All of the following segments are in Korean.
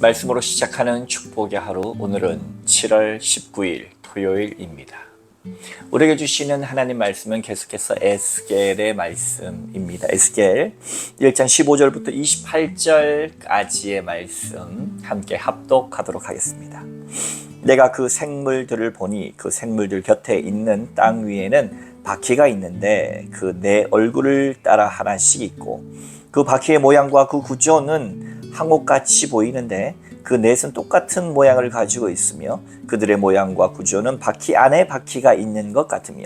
말씀으로 시작하는 축복의 하루, 오늘은 7월 19일 토요일입니다. 우리에게 주시는 하나님 말씀은 계속해서 에스겔의 말씀입니다. 에스겔 1장 15절부터 28절까지의 말씀 함께 합독하도록 하겠습니다. 내가 그 생물들을 보니 그 생물들 곁에 있는 땅 위에는 바퀴가 있는데 그 내 얼굴을 따라 하나씩 있고 그 바퀴의 모양과 그 구조는 항옥같이 보이는데 그 넷은 똑같은 모양을 가지고 있으며 그들의 모양과 구조는 바퀴 안에 바퀴가 있는 것 같으며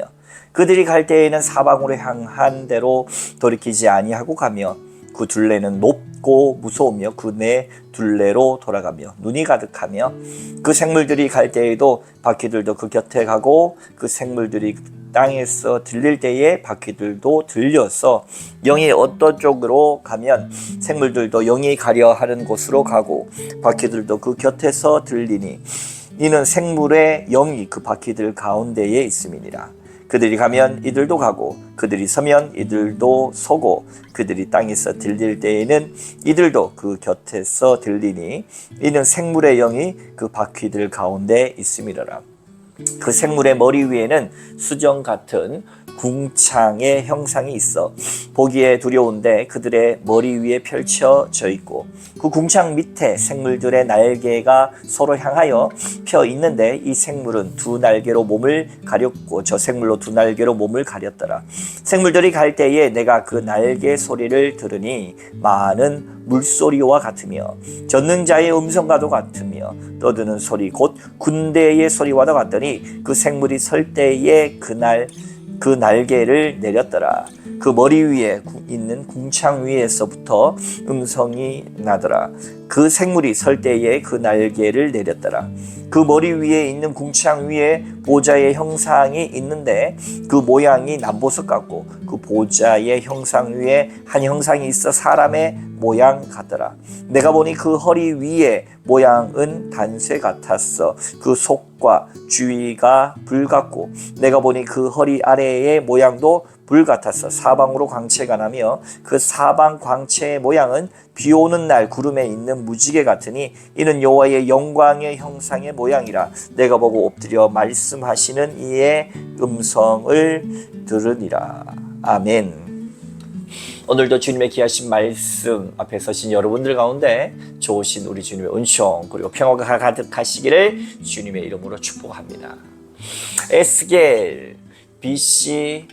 그들이 갈 때에는 사방으로 향한 대로 돌이키지 아니하고 가며 그 둘레는 높고 무서우며 그 네 둘레로 돌아가며 눈이 가득하며 그 생물들이 갈 때에도 바퀴들도 그 곁에 가고 그 생물들이 땅에서 들릴 때에 바퀴들도 들려서 영이 어떤 쪽으로 가면 생물들도 영이 가려 하는 곳으로 가고 바퀴들도 그 곁에서 들리니 이는 생물의 영이 그 바퀴들 가운데에 있음이니라. 그들이 가면 이들도 가고 그들이 서면 이들도 서고 그들이 땅에서 들릴 때에는 이들도 그 곁에서 들리니 이는 생물의 영이 그 바퀴들 가운데 있음이라. 그 생물의 머리 위에는 수정 같은 궁창의 형상이 있어 보기에 두려운데 그들의 머리 위에 펼쳐져 있고 그 궁창 밑에 생물들의 날개가 서로 향하여 펴 있는데 이 생물은 두 날개로 몸을 가렸고 저 생물로 두 날개로 몸을 가렸더라. 생물들이 갈 때에 내가 그 날개 소리를 들으니 많은 물소리와 같으며 전능자의 음성과도 같으며 떠드는 소리 곧 군대의 소리와도 같더니 그 생물이 설 때에 그 날개를 내렸더라. 그 머리 위에 있는 궁창 위에서부터 음성이 나더라. 그 생물이 설 때에 그 날개를 내렸더라. 그 머리 위에 있는 궁창 위에 보좌의 형상이 있는데 그 모양이 남보석 같고 그 보좌의 형상 위에 한 형상이 있어 사람의 모양 같더라. 내가 보니 그 허리 위에 모양은 단쇠 같았어. 그 속과 주위가 불 같고 내가 보니 그 허리 아래의 모양도 불 같았어. 사방으로 광채가 나며 그 사방 광채의 모양은 비 오는 날 구름에 있는 무지개 같으니 이는 여호와의 영광의 형상의 모양이라. 내가 보고 엎드려 말씀하시는 이의 음성을 들으니라. 아멘. 오늘도 주님의 귀하신 말씀 앞에 서신 여러분들 가운데 좋으신 우리 주님의 은총 그리고 평화가 가득하시기를 주님의 이름으로 축복합니다. 에스겔 BC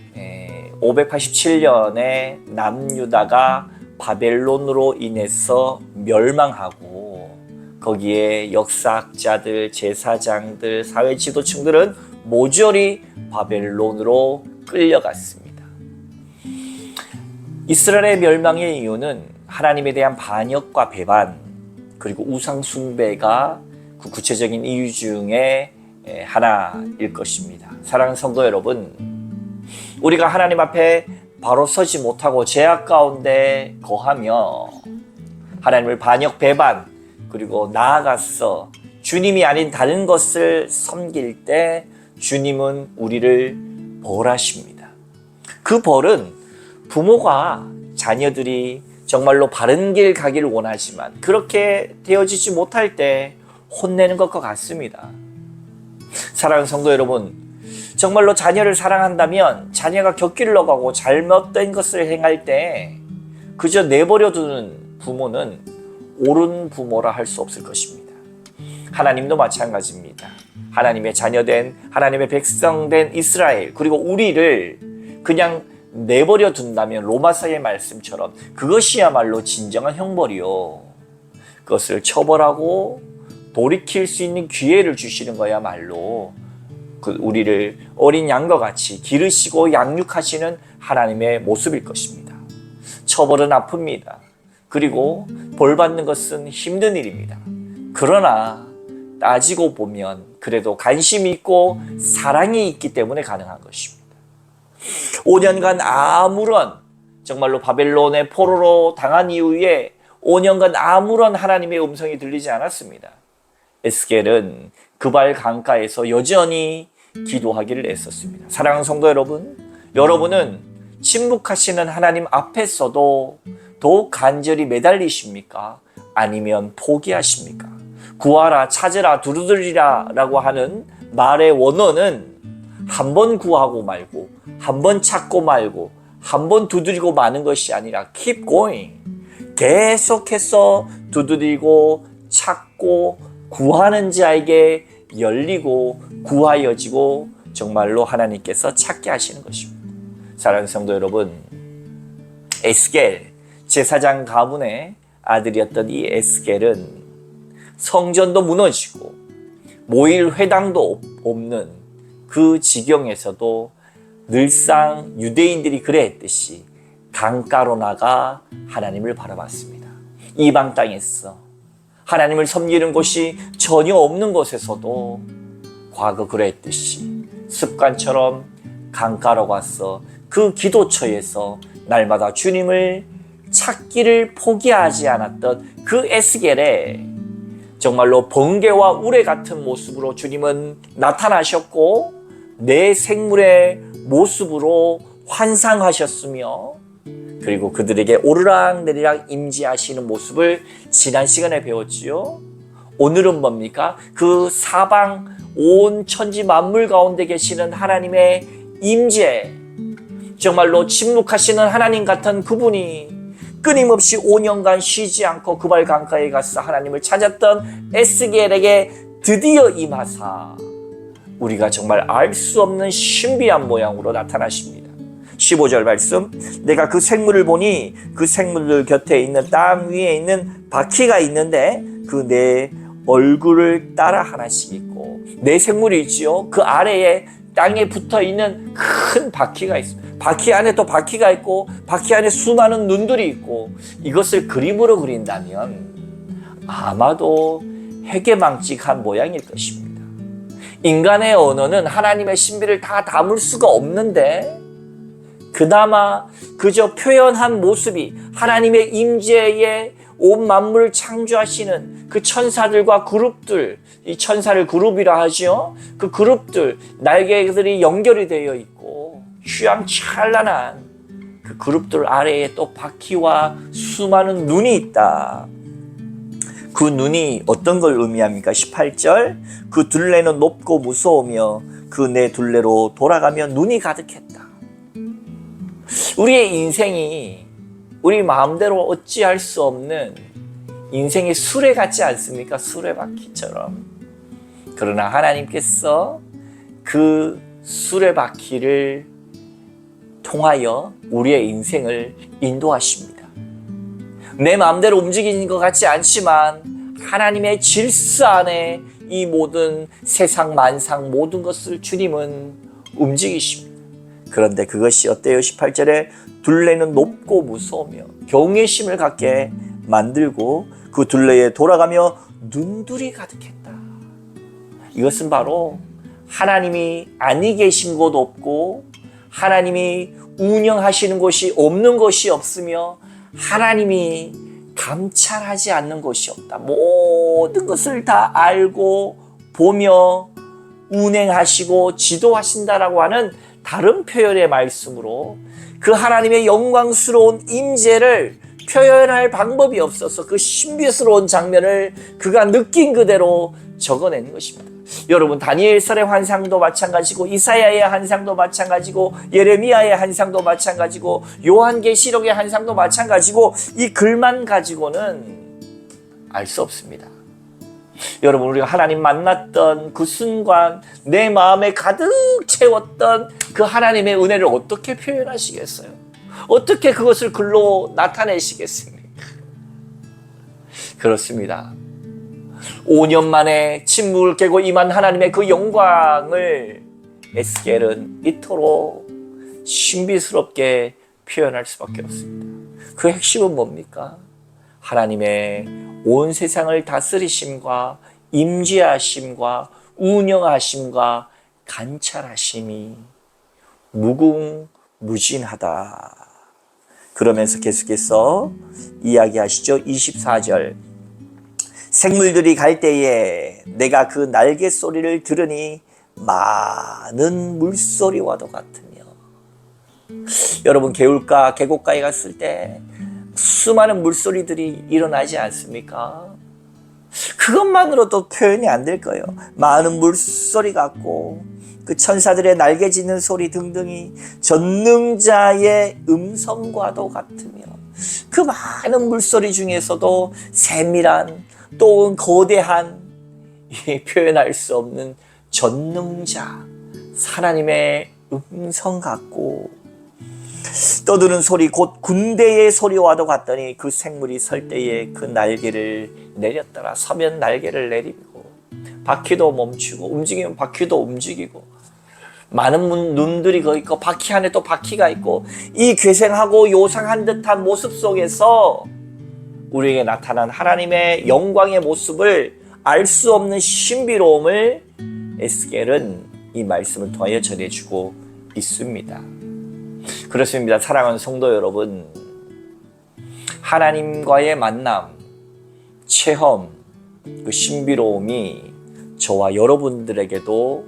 587년에 남유다가 바벨론으로 인해서 멸망하고 거기에 역사학자들, 제사장들, 사회 지도층들은 모조리 바벨론으로 끌려갔습니다. 이스라엘의 멸망의 이유는 하나님에 대한 반역과 배반 그리고 우상 숭배가 그 구체적인 이유 중에 하나일 것입니다. 사랑하는 성도 여러분, 우리가 하나님 앞에 바로 서지 못하고 죄악 가운데 거하며 하나님을 반역 배반 그리고 나아가서 주님이 아닌 다른 것을 섬길 때 주님은 우리를 벌하십니다. 그 벌은 부모가 자녀들이 정말로 바른 길 가기를 원하지만 그렇게 되어지지 못할 때 혼내는 것과 같습니다. 사랑하는 성도 여러분, 정말로 자녀를 사랑한다면 자녀가 곁길을 가고 잘못된 것을 행할 때 그저 내버려 두는 부모는 옳은 부모라 할 수 없을 것입니다. 하나님도 마찬가지입니다. 하나님의 자녀된 하나님의 백성된 이스라엘 그리고 우리를 그냥 내버려 둔다면 로마서의 말씀처럼 그것이야말로 진정한 형벌이요. 그것을 처벌하고 돌이킬 수 있는 기회를 주시는 거야말로 우리를 어린 양과 같이 기르시고 양육하시는 하나님의 모습일 것입니다. 처벌은 아픕니다. 그리고 벌받는 것은 힘든 일입니다. 그러나 따지고 보면 그래도 관심이 있고 사랑이 있기 때문에 가능한 것입니다. 5년간 아무런 정말로 바벨론의 포로로 당한 이후에 5년간 아무런 하나님의 음성이 들리지 않았습니다. 에스겔은 그발 강가에서 여전히 기도하기를 애썼습니다. 사랑하는 성도 여러분, 여러분은 침묵하시는 하나님 앞에서도 더욱 간절히 매달리십니까? 아니면 포기하십니까? 구하라, 찾으라, 두드리라 라고 하는 말의 원어는 한 번 구하고 말고, 한 번 찾고 말고, 한 번 두드리고 마는 것이 아니라 keep going. 계속해서 두드리고 찾고 구하는 자에게 열리고 구하여지고 정말로 하나님께서 찾게 하시는 것입니다. 사랑하는 성도 여러분, 에스겔 제사장 가문의 아들이었던 이 에스겔은 성전도 무너지고 모일 회당도 없는 그 지경에서도 늘상 유대인들이 그래했듯이 강가로 나가 하나님을 바라봤습니다. 이방 땅에서 하나님을 섬기는 곳이 전혀 없는 곳에서도 과거 그랬듯이 습관처럼 강가로 가서 그 기도처에서 날마다 주님을 찾기를 포기하지 않았던 그 에스겔에 정말로 번개와 우레 같은 모습으로 주님은 나타나셨고 내 생물의 모습으로 환상하셨으며 그리고 그들에게 오르락내리락 임재하시는 모습을 지난 시간에 배웠지요. 오늘은 뭡니까? 그 사방 온 천지 만물 가운데 계시는 하나님의 임재, 정말로 침묵하시는 하나님 같은 그분이 끊임없이 5년간 쉬지 않고 그발 강가에 가서 하나님을 찾았던 에스겔에게 드디어 임하사 우리가 정말 알 수 없는 신비한 모양으로 나타나십니다. 15절 말씀, 내가 그 생물을 보니 그 생물들 곁에 있는 땅 위에 있는 바퀴가 있는데 그 내 얼굴을 따라 하나씩 있고, 내 생물이 있지요. 그 아래에 땅에 붙어 있는 큰 바퀴가 있습니다. 바퀴 안에 또 바퀴가 있고 바퀴 안에 수많은 눈들이 있고, 이것을 그림으로 그린다면 아마도 해괴망측한 모양일 것입니다. 인간의 언어는 하나님의 신비를 다 담을 수가 없는데 그나마 그저 표현한 모습이 하나님의 임재에 온 만물을 창조하시는 그 천사들과 그룹들, 이 천사를 그룹이라 하죠. 그 그룹들, 날개들이 연결이 되어 있고 휘황찬란한 그 그룹들 아래에 또 바퀴와 수많은 눈이 있다. 그 눈이 어떤 걸 의미합니까? 18절, 그 둘레는 높고 무서우며 그 내 둘레로 돌아가며 눈이 가득했다. 우리의 인생이 우리 마음대로 어찌할 수 없는 인생의 수레 같지 않습니까? 수레바퀴처럼. 그러나 하나님께서 그 수레바퀴를 통하여 우리의 인생을 인도하십니다. 내 마음대로 움직이는 것 같지 않지만 하나님의 질서 안에 이 모든 세상 만상 모든 것을 주님은 움직이십니다. 그런데 그것이 어때요? 18절에 둘레는 높고 무서우며 경외심을 갖게 만들고 그 둘레에 돌아가며 눈들이 가득했다. 이것은 바로 하나님이 아니 계신 곳 없고 하나님이 운영하시는 곳이 없는 것이 없으며 하나님이 감찰하지 않는 것이 없다. 모든 것을 다 알고 보며 운행하시고 지도하신다라고 하는 다른 표현의 말씀으로 그 하나님의 영광스러운 임재를 표현할 방법이 없어서 그 신비스러운 장면을 그가 느낀 그대로 적어낸 것입니다. 여러분, 다니엘서의 환상도 마찬가지고 이사야의 환상도 마찬가지고 예레미야의 환상도 마찬가지고 요한계시록의 환상도 마찬가지고 이 글만 가지고는 알 수 없습니다. 여러분, 우리가 하나님 만났던 그 순간 내 마음에 가득 채웠던 그 하나님의 은혜를 어떻게 표현하시겠어요? 어떻게 그것을 글로 나타내시겠습니까? 그렇습니다. 5년 만에 침묵을 깨고 임한 하나님의 그 영광을 에스겔은 이토록 신비스럽게 표현할 수밖에 없습니다. 그 핵심은 뭡니까? 하나님의 온 세상을 다스리심과 임재하심과 운영하심과 관찰하심이 무궁무진하다. 그러면서 계속해서 이야기하시죠. 24절, 생물들이 갈 때에 내가 그 날개 소리를 들으니 많은 물소리와도 같으며. 여러분, 개울가 계곡가에 갔을 때 수많은 물소리들이 일어나지 않습니까? 그것만으로도 표현이 안 될 거예요. 많은 물소리 같고 그 천사들의 날개짖는 소리 등등이 전능자의 음성과도 같으며 그 많은 물소리 중에서도 세밀한 또 거대한 표현할 수 없는 전능자 하나님의 음성 같고 떠드는 소리 곧 군대의 소리와도 같더니 그 생물이 설 때에 그 날개를 내렸더라. 서면 날개를 내리고 바퀴도 멈추고 움직이면 바퀴도 움직이고 많은 눈들이 거기 있고 바퀴 안에 또 바퀴가 있고 이 괴생하고 요상한 듯한 모습 속에서 우리에게 나타난 하나님의 영광의 모습을 알 수 없는 신비로움을 에스겔은 이 말씀을 통하여 전해주고 있습니다. 그렇습니다. 사랑하는 성도 여러분, 하나님과의 만남, 체험, 그 신비로움이 저와 여러분들에게도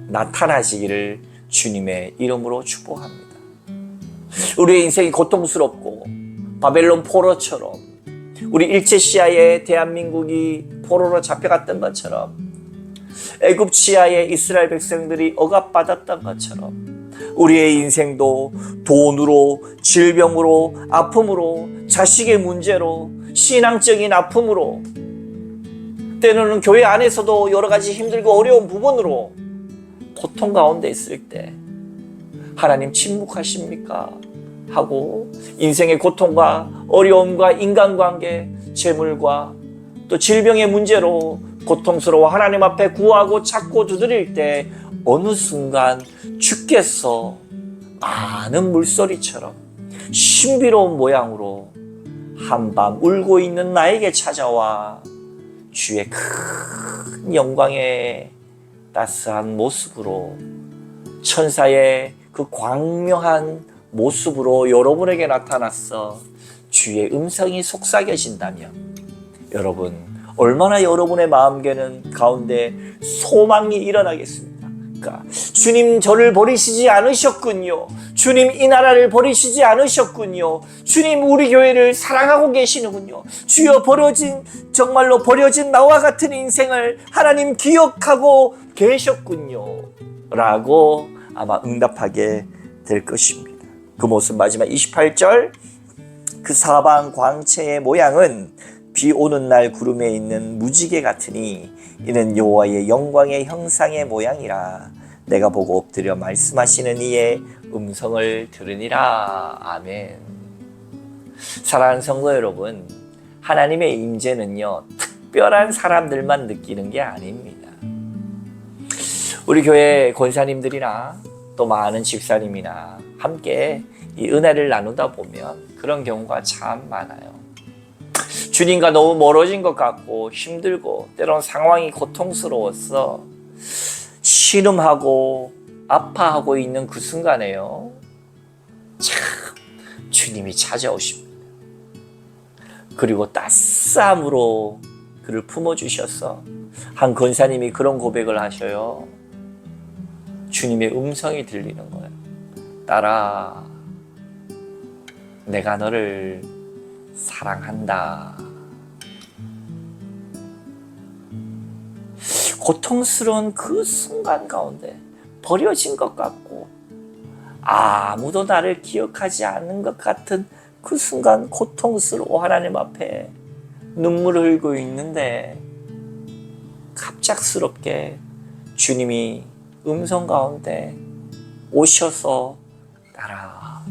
나타나시기를 주님의 이름으로 축복합니다. 우리의 인생이 고통스럽고 바벨론 포로처럼 우리 일제시하에 대한민국이 포로로 잡혀갔던 것처럼 애굽 지하에 이스라엘 백성들이 억압받았던 것처럼 우리의 인생도 돈으로, 질병으로, 아픔으로, 자식의 문제로, 신앙적인 아픔으로, 때로는 교회 안에서도 여러 가지 힘들고 어려운 부분으로 고통 가운데 있을 때 하나님 침묵하십니까? 하고 인생의 고통과 어려움과 인간관계, 재물과 또 질병의 문제로 고통스러워 하나님 앞에 구하고 찾고 두드릴 때 어느 순간 주께서 많은 물소리처럼 신비로운 모양으로 한밤 울고 있는 나에게 찾아와 주의 큰 영광의 따스한 모습으로 천사의 그 광명한 모습으로 여러분에게 나타났어 주의 음성이 속삭여진다면 여러분 얼마나 여러분의 마음계는 가운데 소망이 일어나겠습니까? 주님 저를 버리시지 않으셨군요. 주님 이 나라를 버리시지 않으셨군요. 주님 우리 교회를 사랑하고 계시는군요. 주여 정말로 버려진 나와 같은 인생을 하나님 기억하고 계셨군요. 라고 아마 응답하게 될 것입니다. 그 모습 마지막 28절 그 사방 광채의 모양은 비 오는 날 구름에 있는 무지개 같으니 이는 여호와의 영광의 형상의 모양이라 내가 보고 엎드려 말씀하시는 이의 음성을 들으니라. 아멘. 사랑하는 성도 여러분, 하나님의 임재는요 특별한 사람들만 느끼는 게 아닙니다. 우리 교회 권사님들이나 또 많은 집사님이나 함께 이 은혜를 나누다 보면 그런 경우가 참 많아요. 주님과 너무 멀어진 것 같고 힘들고 때로는 상황이 고통스러워서 신음하고 아파하고 있는 그 순간에요 참 주님이 찾아오십니다. 그리고 따스함으로 그를 품어주셔서 한 권사님이 그런 고백을 하셔요. 주님의 음성이 들리는 거예요. 딸아, 내가 너를 사랑한다. 고통스러운 그 순간 가운데 버려진 것 같고 아무도 나를 기억하지 않는 것 같은 그 순간 고통스러워 하나님 앞에 눈물을 흘리고 있는데 갑작스럽게 주님이 음성 가운데 오셔서 딸아,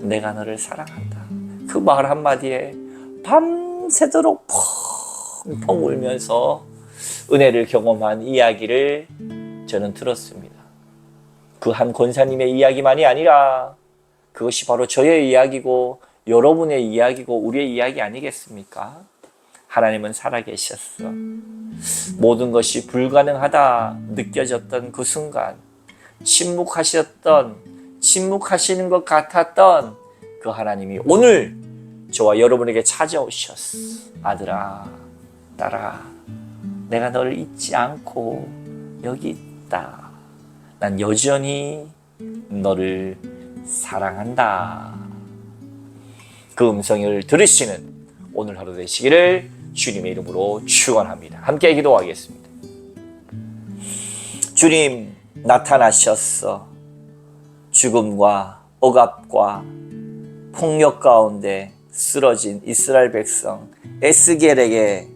내가 너를 사랑한다. 그 말 한마디에 밤새도록 펑펑 울면서 은혜를 경험한 이야기를 저는 들었습니다. 그 한 권사님의 이야기만이 아니라 그것이 바로 저의 이야기고 여러분의 이야기고 우리의 이야기 아니겠습니까? 하나님은 살아계셨어. 모든 것이 불가능하다 느껴졌던 그 순간 침묵하시는 것 같았던 그 하나님이 오늘 저와 여러분에게 찾아오셨어. 아들아, 딸아, 내가 너를 잊지 않고 여기 있다. 난 여전히 너를 사랑한다. 그 음성을 들으시는 오늘 하루 되시기를 주님의 이름으로 축원합니다. 함께 기도하겠습니다. 주님, 나타나셨어. 죽음과 억압과 폭력 가운데 쓰러진 이스라엘 백성 에스겔에게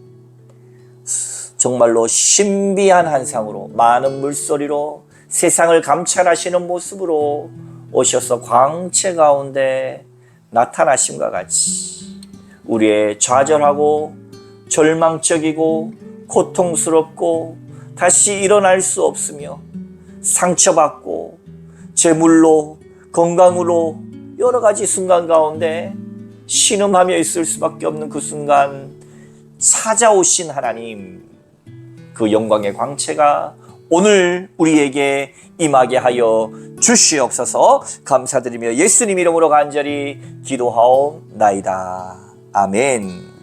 정말로 신비한 환상으로 많은 물소리로 세상을 감찰하시는 모습으로 오셔서 광채 가운데 나타나심과 같이 우리의 좌절하고 절망적이고 고통스럽고 다시 일어날 수 없으며 상처받고 재물로 건강으로 여러 가지 순간 가운데 신음하며 있을 수밖에 없는 그 순간 찾아오신 하나님, 그 영광의 광채가 오늘 우리에게 임하게 하여 주시옵소서. 감사드리며 예수님 이름으로 간절히 기도하옵나이다. 아멘.